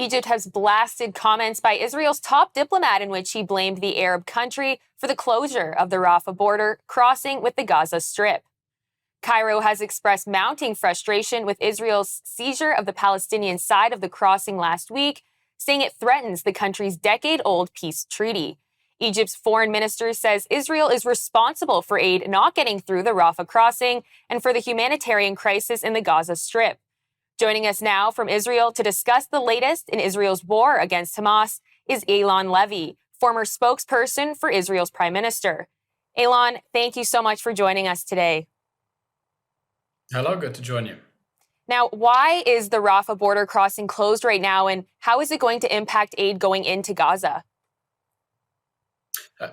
Egypt has blasted comments by Israel's top diplomat in which he blamed the Arab country for the closure of the Rafah border crossing with the Gaza Strip. Cairo has expressed mounting frustration with Israel's seizure of the Palestinian side of the crossing last week, saying it threatens the country's decade-old peace treaty. Egypt's foreign minister says Israel is responsible for aid not getting through the Rafah crossing and for the humanitarian crisis in the Gaza Strip. Joining us now from Israel to discuss the latest in Israel's war against Hamas is Eylon Levy, former spokesperson for Israel's prime minister. Eylon, thank you so much for joining us today. Hello, good to join you. Now, why is the Rafah border crossing closed right now, and how is it going to impact aid going into Gaza?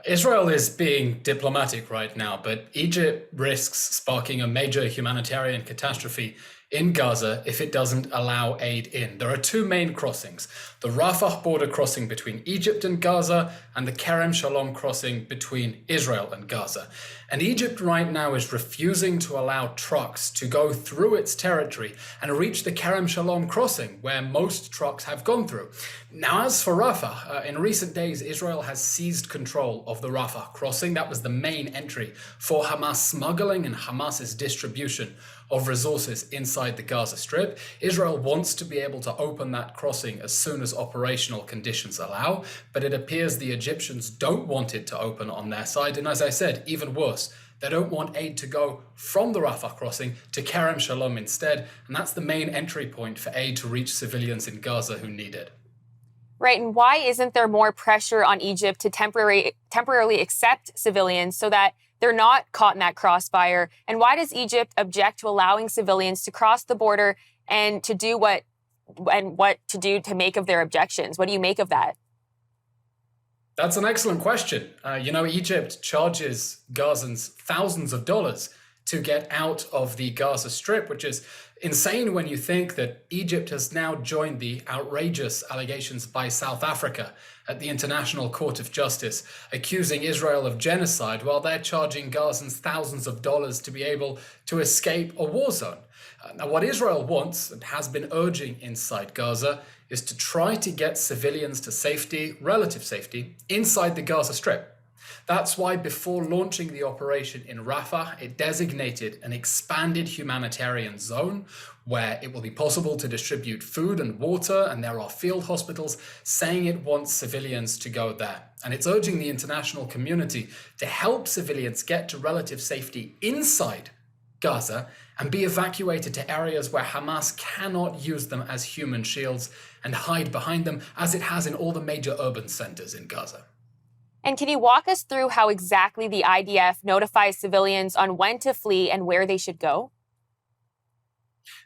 Israel is being diplomatic right now, but Egypt risks sparking a major humanitarian catastrophe in Gaza if it doesn't allow aid in. There are two main crossings: the Rafah border crossing between Egypt and Gaza and the Kerem Shalom crossing between Israel and Gaza. And Egypt right now is refusing to allow trucks to go through its territory and reach the Kerem Shalom crossing, where most trucks have gone through. Now, as for Rafah, in recent days, Israel has seized control of the Rafah crossing. That was the main entry for Hamas smuggling and Hamas's distribution of resources inside the Gaza Strip. Israel wants to be able to open that crossing as soon as operational conditions allow, but it appears the Egyptians don't want it to open on their side. And as I said, even worse, they don't want aid to go from the Rafah crossing to Kerem Shalom instead, and that's the main entry point for aid to reach civilians in Gaza who need it. Right, and why isn't there more pressure on Egypt to temporarily accept civilians so that they're not caught in that crossfire? And why does Egypt object to allowing civilians to cross the border and to do what to do to make of their objections? What do you make of that? That's an excellent question. Egypt charges Gazans thousands of dollars to get out of the Gaza Strip, which is insane when you think that Egypt has now joined the outrageous allegations by South Africa at the International Court of Justice, accusing Israel of genocide while they're charging Gazans thousands of dollars to be able to escape a war zone. Now, what Israel wants and has been urging inside Gaza is to try to get civilians to safety, relative safety, inside the Gaza Strip. That's why before launching the operation in Rafah, it designated an expanded humanitarian zone where it will be possible to distribute food and water, and there are field hospitals saying it wants civilians to go there. And it's urging the international community to help civilians get to relative safety inside Gaza and be evacuated to areas where Hamas cannot use them as human shields and hide behind them, as it has in all the major urban centers in Gaza. And can you walk us through how exactly the IDF notifies civilians on when to flee and where they should go?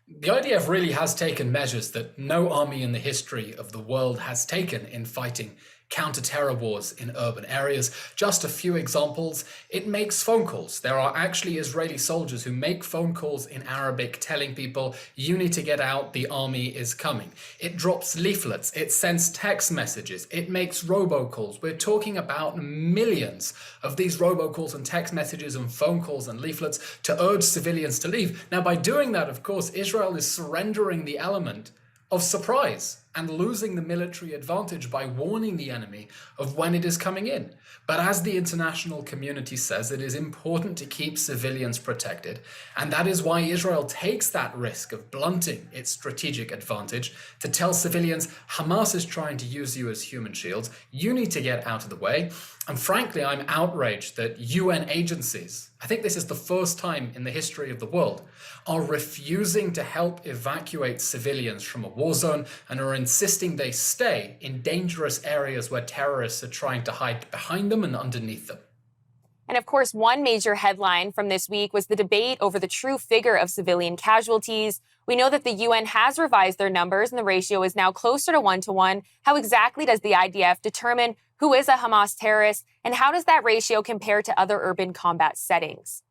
The IDF really has taken measures that no army in the history of the world has taken in fighting counter-terror wars in urban areas. Just a few examples. It makes phone calls. There are actually Israeli soldiers who make phone calls in Arabic telling people, you need to get out, the army is coming. It drops leaflets. It sends text messages. It makes robocalls. We're talking about millions of these robocalls and text messages and phone calls and leaflets to urge civilians to leave. Now, by doing that, of course, Israel is surrendering the element of surprise and losing the military advantage by warning the enemy of when it is coming in. But as the international community says, it is important to keep civilians protected. And that is why Israel takes that risk of blunting its strategic advantage to tell civilians, Hamas is trying to use you as human shields. You need to get out of the way. And frankly, I'm outraged that UN agencies, I think this is the first time in the history of the world, are refusing to help evacuate civilians from a war zone and are insisting they stay in dangerous areas where terrorists are trying to hide behind them and underneath them. And of course, one major headline from this week was the debate over the true figure of civilian casualties. We know that the UN has revised their numbers and the ratio is now closer to 1-to-1. How exactly does the IDF determine who is a Hamas terrorist, and how does that ratio compare to other urban combat settings?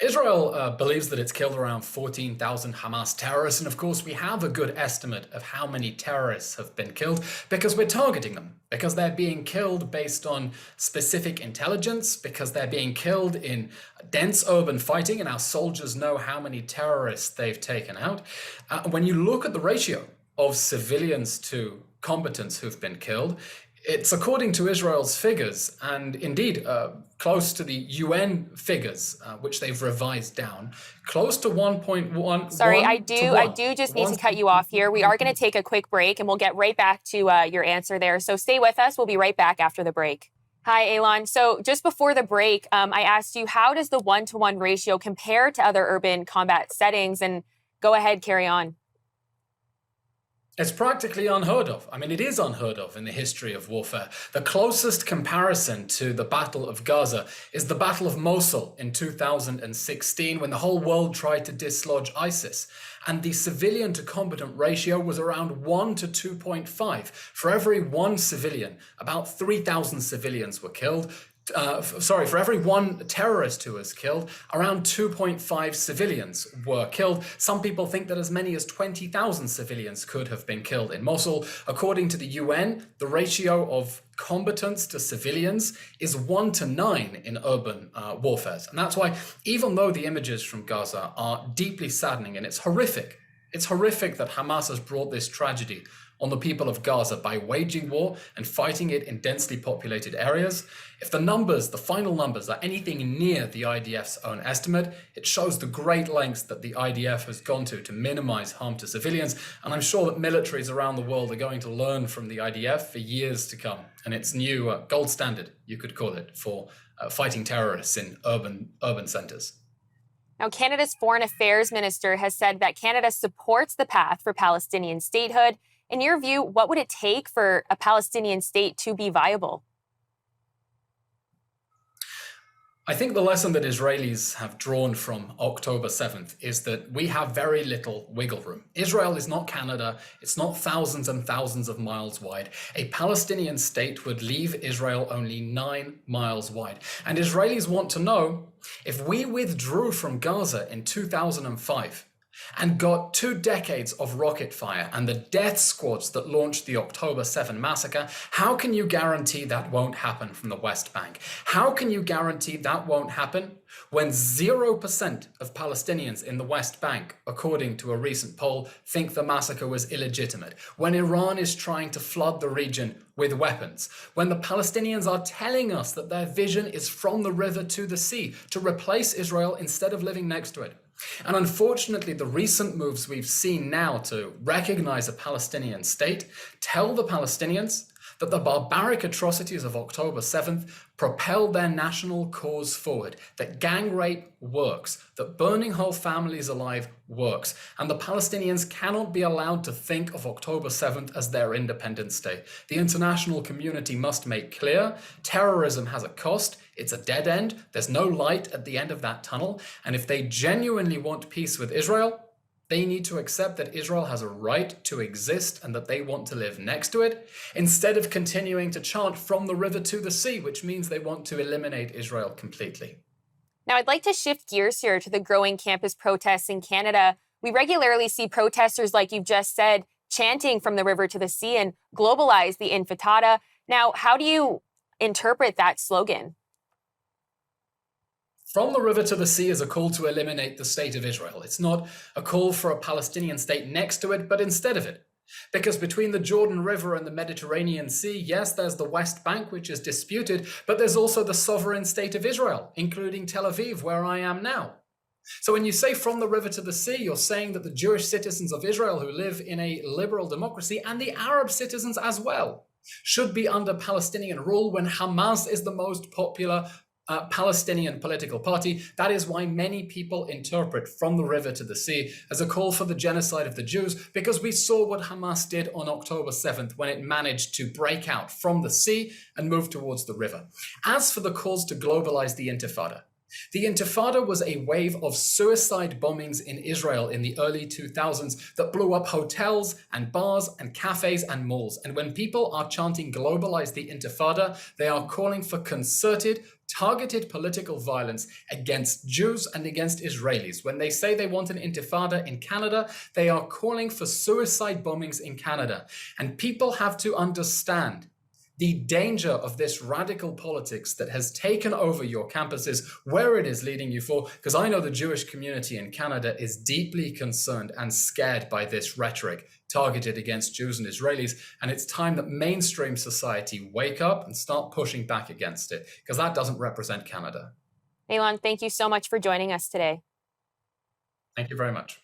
Israel believes that it's killed around 14,000 Hamas terrorists. And of course, we have a good estimate of how many terrorists have been killed because we're targeting them, because they're being killed based on specific intelligence, because they're being killed in dense urban fighting, and our soldiers know how many terrorists they've taken out. When you look at the ratio of civilians to combatants who've been killed. It's according to Israel's figures, and indeed close to the UN figures, which they've revised down, close to 1.1. Sorry, I do just need to cut you off here. We are going to take a quick break, and we'll get right back to your answer there. So stay with us. We'll be right back after the break. Hi, Eylon. So just before the break, I asked you, how does the 1-to-1 ratio compare to other urban combat settings? And go ahead, carry on. It's practically unheard of. I mean, it is unheard of in the history of warfare. The closest comparison to the Battle of Gaza is the Battle of Mosul in 2016, when the whole world tried to dislodge ISIS. And the civilian to combatant ratio was around 1 to 2.5. For every one civilian, about 3,000 civilians were killed. For every one terrorist who was killed, around 2.5 civilians were killed. Some people think that as many as 20,000 civilians could have been killed in Mosul. According to the UN, the ratio of combatants to civilians is 1 to 9 in urban warfare. And that's why, even though the images from Gaza are deeply saddening, and it's horrific that Hamas has brought this tragedy on the people of Gaza by waging war and fighting it in densely populated areas. If the final numbers are anything near the IDF's own estimate, it shows the great lengths that the IDF has gone to minimize harm to civilians. And I'm sure that militaries around the world are going to learn from the IDF for years to come. And its new gold standard, you could call it, for fighting terrorists in urban centers. Now, Canada's Foreign Affairs Minister has said that Canada supports the path for Palestinian statehood. In your view, what would it take for a Palestinian state to be viable? I think the lesson that Israelis have drawn from October 7th is that we have very little wiggle room. Israel is not Canada. It's not thousands and thousands of miles wide. A Palestinian state would leave Israel only 9 miles wide. And Israelis want to know, if we withdrew from Gaza in 2005, and got 2 decades of rocket fire and the death squads that launched the October 7 massacre, how can you guarantee that won't happen from the West Bank? How can you guarantee that won't happen when 0% of Palestinians in the West Bank, according to a recent poll, think the massacre was illegitimate? When Iran is trying to flood the region with weapons? When the Palestinians are telling us that their vision is from the river to the sea, to replace Israel instead of living next to it? And unfortunately, the recent moves we've seen now to recognize a Palestinian state tell the Palestinians that the barbaric atrocities of October 7th propelled their national cause forward, that gang rape works, that burning whole families alive works, and the Palestinians cannot be allowed to think of October 7th as their Independence Day. The international community must make clear terrorism has a cost, it's a dead end, there's no light at the end of that tunnel, and if they genuinely want peace with Israel, they need to accept that Israel has a right to exist and that they want to live next to it, instead of continuing to chant from the river to the sea, which means they want to eliminate Israel completely. Now, I'd like to shift gears here to the growing campus protests in Canada. We regularly see protesters, like you've just said, chanting from the river to the sea and globalize the Intifada. Now, how do you interpret that slogan? From the river to the sea is a call to eliminate the state of Israel. It's not a call for a Palestinian state next to it, but instead of it. Because between the Jordan River and the Mediterranean Sea, yes, there's the West Bank, which is disputed, but there's also the sovereign state of Israel, including Tel Aviv, where I am now. So when you say from the river to the sea, you're saying that the Jewish citizens of Israel who live in a liberal democracy, and the Arab citizens as well, should be under Palestinian rule when Hamas is the most popular Palestinian political party. That is why many people interpret from the river to the sea as a call for the genocide of the Jews, because we saw what Hamas did on October 7th when it managed to break out from the sea and move towards the river. As for the calls to globalize the Intifada was a wave of suicide bombings in Israel in the early 2000s that blew up hotels and bars and cafes and malls. And when people are chanting globalize the Intifada, they are calling for concerted, targeted political violence against Jews and against Israelis. When they say they want an intifada in Canada, they are calling for suicide bombings in Canada. And people have to understand the danger of this radical politics that has taken over your campuses, where it is leading you for, because I know the Jewish community in Canada is deeply concerned and scared by this rhetoric targeted against Jews and Israelis. And it's time that mainstream society wake up and start pushing back against it, because that doesn't represent Canada. Eylon, thank you so much for joining us today. Thank you very much.